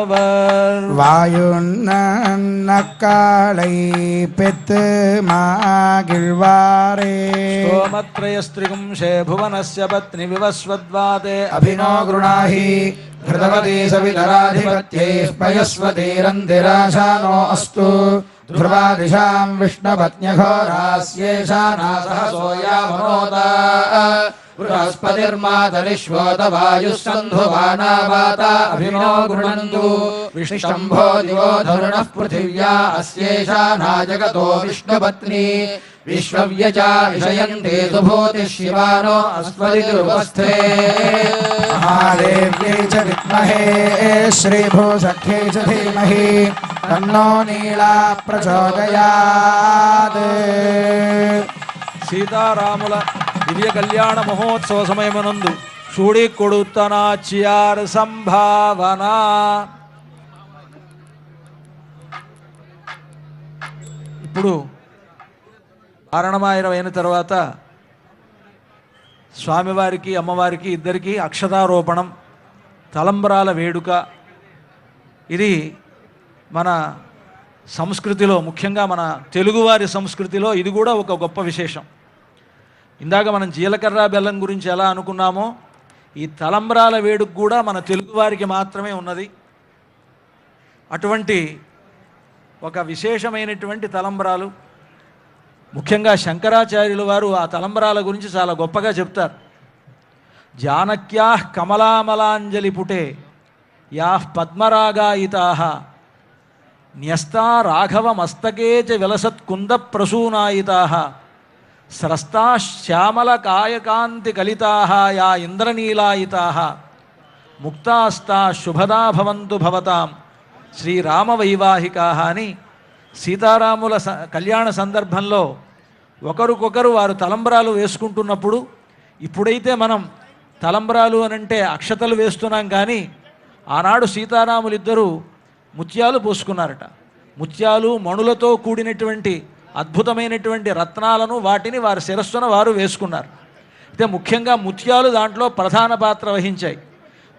அவர் வாயுன்னக்காளை பெத்து மாகிழ்வாரே சோமத்ரயஸ்திரிகும்ஷே புவனஸ்ய பத்னி விவஸ்வத்வாதே அபினோ குருணாஹி ஹிருதவதி சவிதராதிபத்யை ஸ்பயஸ்வதீரந்திராசானோ அஸ்து ध्रुवादिशां विष्णुपत्न्यघोरास्येषानासहसोयामनोता बृहस्पतिर्मातरिश्वोतवायुः सन्धुवानावाता अभिनो गृणन्तु विष्णुशम्भो दिवो धरुणः पृथिव्या अस्येषाना जगतो विष्णुपत्नी विश्वव्यजा विषयन्ते सुभूतिः शिवानो अस्मदिरुपस्थे महादेव्यै च विद्महे श्रीभूसख्यै च धीमहि तन्नो नीला प्रचोदयात्। సీతారాముల దివ్య కళ్యాణ మహోత్సవ సమయమునందు చూడి కొడుతన చియార్ సంభావన. ఇప్పుడు కారణమాయనం అయిన తర్వాత స్వామివారికి అమ్మవారికి ఇద్దరికి అక్షతారోపణం, తలంబరాల వేడుక. ఇది మన సంస్కృతిలో, ముఖ్యంగా మన తెలుగువారి సంస్కృతిలో ఇది కూడా ఒక గొప్ప విశేషం. ఇందాక మనం జీలకర్ర బెల్లం గురించి ఎలా అనుకున్నామో, ఈ తలంబరాల వేడుక కూడా మన తెలుగువారికి మాత్రమే ఉన్నది. అటువంటి ఒక విశేషమైనటువంటి తలంబరాలు. ముఖ్యంగా శంకరాచార్యుల వారు ఆ తలంబరాల గురించి చాలా గొప్పగా చెప్తారు. జానక్యా కమలామలాంజలి పుటే యా పద్మరాగాయితా న్యస్తా రాఘవ మస్తకే చ విలసత్కుంద ప్రసూనాయితా స్రస్తా శ్యామల కాయకాంతి కలితా యా ఇంద్రనీలాయితా ముక్తాస్తా శుభదా భవంతు భవతాం శ్రీరామవైవాహికా అని సీతారాముల కళ్యాణ సందర్భంలో ఒకరికొకరు వారు తలంబరాలు వేసుకుంటున్నప్పుడు, ఇప్పుడైతే మనం తలంబరాలు అనంటే అక్షతలు వేస్తున్నాం, కానీ ఆనాడు సీతారాములిద్దరూ ముత్యాలు పోసుకున్నారట. ముత్యాలు మణులతో కూడినటువంటి అద్భుతమైనటువంటి రత్నాలను వాటిని వారి శిరస్సున వారు వేసుకున్నారు. అయితే ముఖ్యంగా ముత్యాలు దాంట్లో ప్రధాన పాత్ర వహించాయి.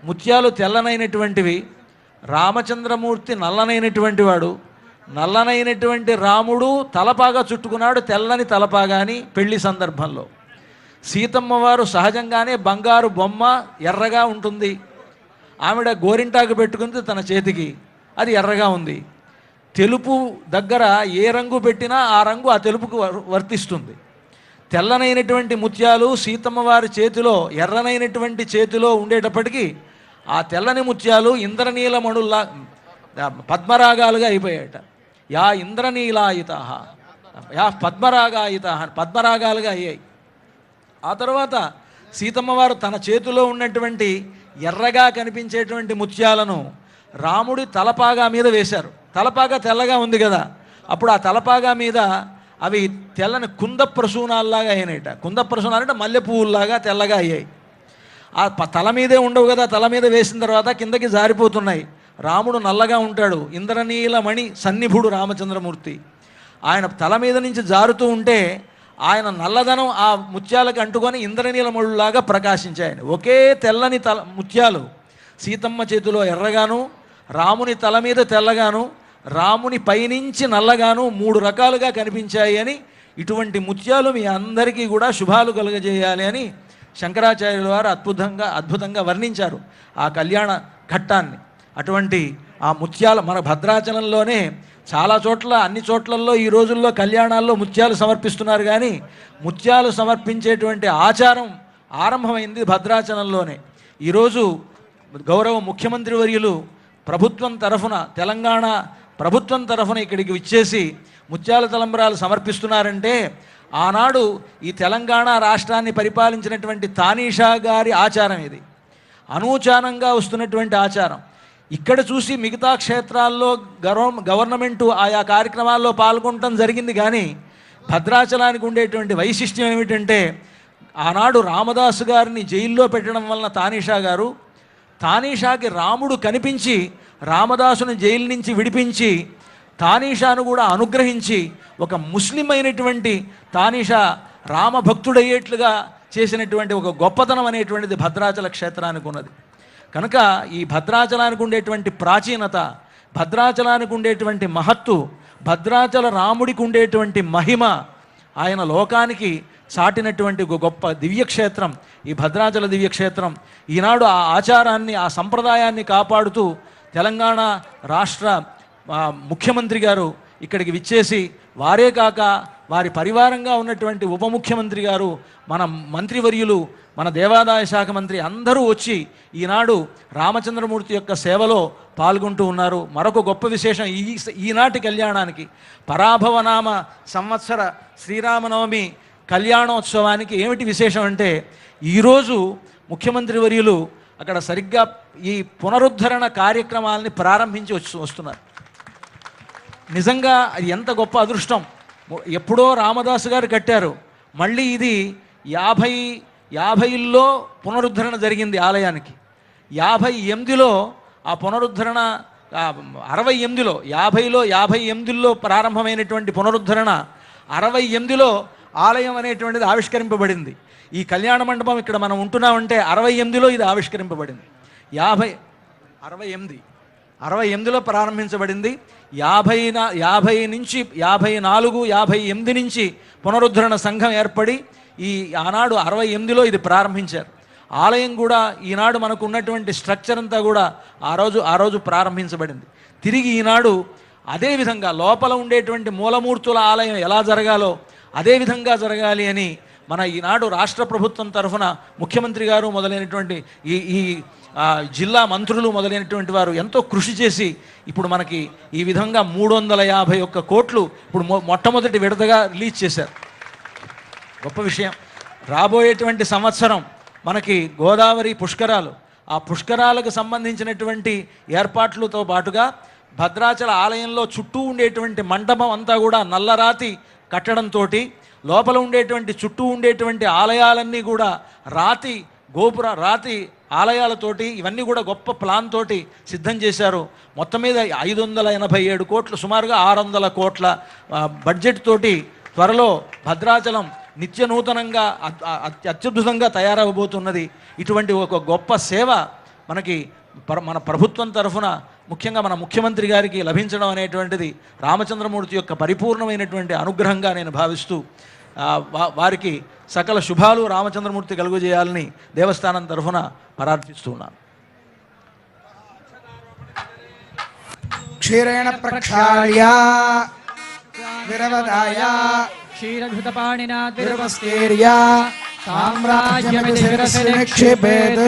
ముత్యాలు తెల్లనైనటువంటివి. రామచంద్రమూర్తి నల్లనైనటువంటి వాడు. నల్లనైనటువంటి రాముడు తలపాగా చుట్టుకున్నాడు, తెల్లని తలపాగాని పెళ్లి సందర్భంలో. సీతమ్మ వారు సహజంగానే బంగారు బొమ్మ, ఎర్రగా ఉంటుంది. ఆవిడ గోరింటాకు పెట్టుకుంది తన చేతికి, అది ఎర్రగా ఉంది. తెలుపు దగ్గర ఏ రంగు పెట్టినా ఆ రంగు ఆ తెలుపుకు వర్తిస్తుంది. తెల్లనైనటువంటి ముత్యాలు సీతమ్మ వారి చేతిలో, ఎర్రనైనటువంటి చేతిలో ఉండేటప్పటికీ ఆ తెల్లని ముత్యాలు ఇంద్రనీలమణుల్లా పద్మరాగాలుగా అయిపోయాయట. యా ఇంద్రనీలాయిత యా పద్మరాగాయిత పద్మరాగాలుగా అయ్యాయి. ఆ తర్వాత సీతమ్మ వారు తన చేతిలో ఉన్నటువంటి ఎర్రగా కనిపించేటువంటి ముత్యాలను రాముడి తలపాగా మీద వేశారు. తలపాగా తెల్లగా ఉంది కదా, అప్పుడు ఆ తలపాగా మీద అవి తెల్లని కుంద ప్రసూనాల్లాగా అయినాయట. కుంద ప్రసూనాలంటే మల్లె పువ్వుల్లాగా తెల్లగా అయ్యాయి. ఆ తల మీదే ఉండవు కదా, తల మీద వేసిన తర్వాత కిందకి జారిపోతున్నాయి. రాముడు నల్లగా ఉంటాడు, ఇంద్రనీలమణి సన్నిభుడు రామచంద్రమూర్తి. ఆయన తల మీద నుంచి జారుతూ ఉంటే ఆయన నల్లదనం ఆ ముత్యాలకు అంటుకొని ఇంద్రనీలమణులాగా ప్రకాశించాయని. ఒకే తెల్లని ముత్యాలు సీతమ్మ చేతిలో ఎర్రగాను, రాముని తల మీద తెల్లగాను, రాముని పైనుంచి నల్లగాను 3 రకాలుగా కనిపించాయి అని, ఇటువంటి ముత్యాలు మీ అందరికీ కూడా శుభాలు కలుగజేయాలి అని శంకరాచార్యుల వారు అద్భుతంగా వర్ణించారు ఆ కళ్యాణ ఘట్టాన్ని. అటువంటి ఆ ముత్యాలు మన భద్రాచలంలోనే చాలా చోట్ల, అన్ని చోట్లలో ఈ రోజుల్లో కళ్యాణాల్లో ముత్యాలు సమర్పిస్తున్నారు, కానీ ముత్యాలు సమర్పించేటువంటి ఆచారం ఆరంభమైంది భద్రాచలంలోనే. ఈరోజు గౌరవ ముఖ్యమంత్రి వర్యులు ప్రభుత్వం తరఫున, తెలంగాణ ప్రభుత్వం తరఫున ఇక్కడికి విచ్చేసి ముత్యాల తలంబరాలు సమర్పిస్తున్నారంటే, ఆనాడు ఈ తెలంగాణ రాష్ట్రాన్ని పరిపాలించినటువంటి తానీషా గారి ఆచారం ఇది. అనూచానంగా వస్తున్నటువంటి ఆచారం. ఇక్కడ చూసి మిగతా క్షేత్రాల్లో గవర్నమెంటు ఆయా కార్యక్రమాల్లో పాల్గొనడం జరిగింది, కానీ భద్రాచలానికి ఉండేటువంటి వైశిష్ట్యం ఏమిటంటే, ఆనాడు రామదాసు గారిని జైల్లో పెట్టడం వలన తానీషాకి రాముడు కనిపించి రామదాసుని జైలు నుంచి విడిపించి తానీషాను కూడా అనుగ్రహించి ఒక ముస్లిం అయినటువంటి తానీషా రామభక్తుడయ్యేట్లుగా చేసినటువంటి ఒక గొప్పతనం అనేటువంటిది భద్రాచల క్షేత్రానికి ఉన్నది. కనుక ఈ భద్రాచలానికి ఉండేటువంటి ప్రాచీనత, భద్రాచలానికి ఉండేటువంటి మహత్తు, భద్రాచల రాముడికి ఉండేటువంటి మహిమ, ఆయన లోకానికి చాటినటువంటి గొప్ప దివ్యక్షేత్రం ఈ భద్రాచల దివ్యక్షేత్రం. ఈనాడు ఆ ఆచారాన్ని, ఆ సంప్రదాయాన్ని కాపాడుతూ తెలంగాణ రాష్ట్ర ముఖ్యమంత్రి గారు ఇక్కడికి విచ్చేసి, వారే కాక వారి పరివారంగా ఉన్నటువంటి ఉప ముఖ్యమంత్రి గారు, మన మంత్రివర్యులు, మన దేవాదాయ శాఖ మంత్రి అందరూ వచ్చి ఈనాడు రామచంద్రమూర్తి యొక్క సేవలో పాల్గొంటూ ఉన్నారు. మరొక గొప్ప విశేషం ఈనాటి కళ్యాణానికి, పరాభవనామ సంవత్సర శ్రీరామనవమి కళ్యాణోత్సవానికి ఏమిటి విశేషం అంటే, ఈరోజు ముఖ్యమంత్రి వర్యులు అక్కడ సరిగ్గా ఈ పునరుద్ధరణ కార్యక్రమాలని ప్రారంభించి వస్తున్నారు. నిజంగా అది ఎంత గొప్ప అదృష్టం. ఎప్పుడో రామదాసు గారు కట్టారు, మళ్ళీ ఇది 50లో పునరుద్ధరణ జరిగింది ఆలయానికి. 58లో ఆ పునరుద్ధరణ, 68లో 50లో ప్రారంభమైనటువంటి పునరుద్ధరణ 68లో ఆలయం అనేటువంటిది ఆవిష్కరింపబడింది. ఈ కళ్యాణ మండపం ఇక్కడ మనం ఉంటున్నామంటే 68లో ఇది ఆవిష్కరింపబడింది. 68లో ప్రారంభించబడింది. 50 నుంచి 54, 58 నుంచి పునరుద్ధరణ సంఘం ఏర్పడి ఆనాడు 68లో ఇది ప్రారంభించారు. ఆలయం కూడా ఈనాడు మనకు ఉన్నటువంటి స్ట్రక్చర్ అంతా కూడా ఆ రోజు ప్రారంభించబడింది. తిరిగి ఈనాడు అదేవిధంగా లోపల ఉండేటువంటి మూలమూర్తుల ఆలయం ఎలా జరగాలో అదేవిధంగా జరగాలి అని మన ఈనాడు రాష్ట్ర ప్రభుత్వం తరఫున ముఖ్యమంత్రి గారు మొదలైనటువంటి ఈ జిల్లా మంత్రులు మొదలైనటువంటి వారు ఎంతో కృషి చేసి ఇప్పుడు మనకి ఈ విధంగా 351 కోట్లు ఇప్పుడు మొట్టమొదటి విడతగా రిలీజ్ చేశారు. గొప్ప విషయం. రాబోయేటువంటి సంవత్సరం మనకి గోదావరి పుష్కరాలు, ఆ పుష్కరాలకు సంబంధించినటువంటి ఏర్పాట్లతో పాటుగా భద్రాచల ఆలయంలో చుట్టూ ఉండేటువంటి మండపం అంతా కూడా నల్లరాతి కట్టడంతో, లోపల ఉండేటువంటి చుట్టూ ఉండేటువంటి ఆలయాలన్నీ కూడా రాతి ఆలయాలతోటి, ఇవన్నీ కూడా గొప్ప ప్లాన్ తోటి సిద్ధం చేశారు. మొత్తం మీద 587 కోట్లు, సుమారుగా 600 కోట్ల బడ్జెట్ తోటి త్వరలో భద్రాచలం నిత్య నూతనంగా అత్యద్భుతంగా తయారవబోతున్నది. ఇటువంటి ఒక గొప్ప సేవ మనకి మన ప్రభుత్వం తరఫున, ముఖ్యంగా మన ముఖ్యమంత్రి గారికి లభించడం అనేటువంటిది రామచంద్రమూర్తి యొక్క పరిపూర్ణమైనటువంటి అనుగ్రహంగా నేను భావిస్తూ వారికి సకల శుభాలు రామచంద్రమూర్తి కలుగజేయాలని దేవస్థానం తరఫున ప్రార్థిస్తున్నాను. క్షీరేణ ప్రక్షాళ్య విరవదాయ క్షీరఘృతపాణినా విరవస్కేర్య సామ్రాజ్యమితి శిరసి నిక్షిపేత్.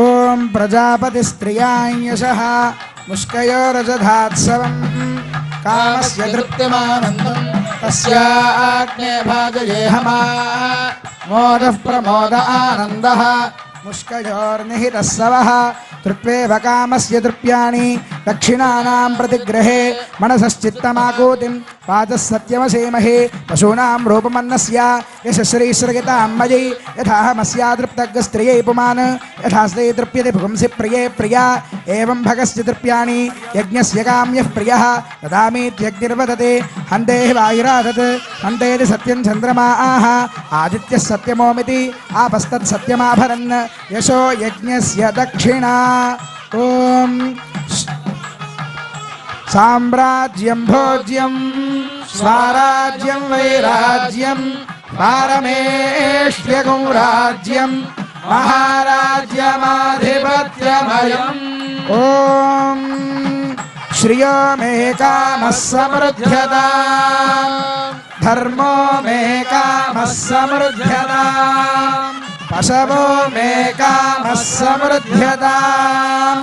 ఓం ప్రజాపతి స్త్రియాయశః ముష్కయోరజధాత్సవం కామస్య తృప్తిమానందం తస్యాగ్నే భాజయేహమా మోదః ప్రమోద ఆనందః ముష్కయోర్నిహితः సవః తృప్వేవ కామస్య తృప్యాని దక్షిణానాం ప్రతిగ్రహే మనసశ్చిత్తమాకూతిం వాచः సత్యమసేమహే పశూనాం రూపమన్నస్య యశశ్రీశ్రగితాం మయి యథాహమస్యా తృప్తగ్స్త్రియై పుమాన్ యథాస్తే తృప్యతే పుంసి ప్రియే ప్రియా ఏవం భగస్య తృప్యాని యజ్ఞస్య కామ్యః ప్రియః దదామీత్యగ్నిర్వదతే హంతే వాయురాదత్ హంతేతి సత్యం చంద్రమా ఆహ ఆదిత్యः సత్యమోమితి ఆపస్తత్ సత్యమాభరన్ యశో యజ్ఞస్య దక్షిణా. ఓం సామ్రాజ్యం భోజ్యం స్వరాజ్యం వైరాజ్యం పారమేష్ట్యగం రాజ్యం మహారాజ్యమాధిపత్యమయం. ఓం శ్రియో మే కామః సమృద్ధ్యతాం ధర్మో మే కామః సమృద్ధ్యతాం పశవో మే కామః సమృద్ధ్యతాం